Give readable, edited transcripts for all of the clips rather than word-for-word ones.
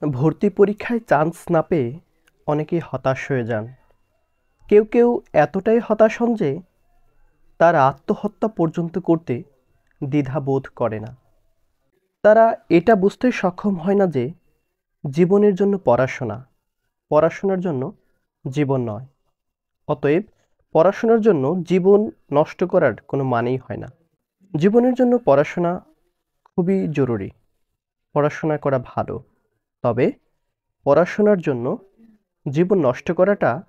ভর্তি পরীক্ষায় চান্স না পেয়ে অনেকেই হতাশ হয়ে যান। কেউ কেউ এতটাই হতাশ হন যে তারা আত্মহত্যা পর্যন্ত করতে দ্বিধাবোধ করে না। তারা এটা বুঝতে সক্ষম হয় না যে জীবনের জন্য পড়াশোনা, পড়াশোনার জন্য জীবন নয়। অতএব পড়াশোনার জন্য জীবন নষ্ট করার কোনো মানেই হয় না। জীবনের জন্য পড়াশোনা খুবই জরুরি, পড়াশোনা করা ভালো। তবে পড়াশোনার জন্য জীবন নষ্ট করাটা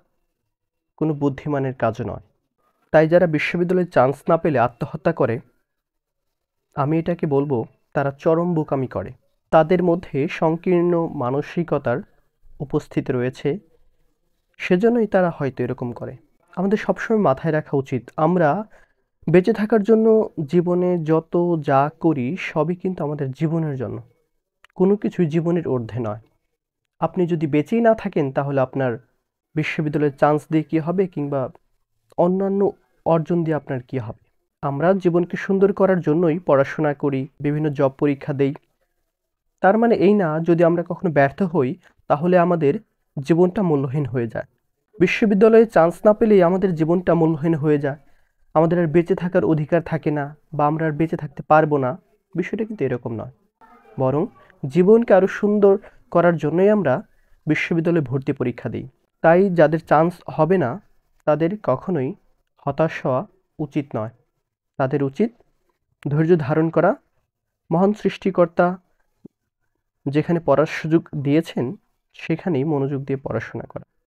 কোনো বুদ্ধিমানের কাজ নয়। তাই যারা বিশ্ববিদ্যালয়ে চান্স না পেলে আত্মহত্যা করে, আমি এটাকে বলবো তারা চরম বোকামি করে। তাদের মধ্যে সংকীর্ণ মানসিকতার উপস্থিতি রয়েছে, সেজন্যই তারা হয়তো এরকম করে। আমাদের সবসময় মাথায় রাখা উচিত, আমরা বেঁচে থাকার জন্য জীবনে যত যা করি সবই কিন্তু আমাদের জীবনের জন্য। কোনো কিছুই জীবনের ঊর্ধ্বে নয়। আপনি যদি বেঁচেই না থাকেন তাহলে আপনার বিশ্ববিদ্যালয়ের চান্স দিয়ে কী হবে, কিংবা অন্যান্য অর্জন দিয়ে আপনার কী হবে? আমরা জীবনকে সুন্দর করার জন্যই পড়াশোনা করি, বিভিন্ন জব পরীক্ষা দেই। তার মানে এই না যদি আমরা কখনো ব্যর্থ হই তাহলে আমাদের জীবনটা মূল্যহীন হয়ে যায়। বিশ্ববিদ্যালয়ে চান্স না পেলেই আমাদের জীবনটা মূল্যহীন হয়ে যায়, আমাদের আর বেঁচে থাকার অধিকার থাকে না, বা আমরা আর বেঁচে থাকতে পারবো না। বিষয়টা কিন্তু এরকম নয়। বরং জীবনকে আরও সুন্দর করার জন্যই আমরা বিশ্ববিদ্যালয়ে ভর্তি পরীক্ষা দিই। তাই যাদের চান্স হবে না তাদের কখনোই হতাশ হওয়া উচিত নয়। তাদের উচিত ধৈর্য ধারণ করা, মহান সৃষ্টিকর্তা যেখানে পড়ার সুযোগ দিয়েছেন সেখানেই মনোযোগ দিয়ে পড়াশোনা করা।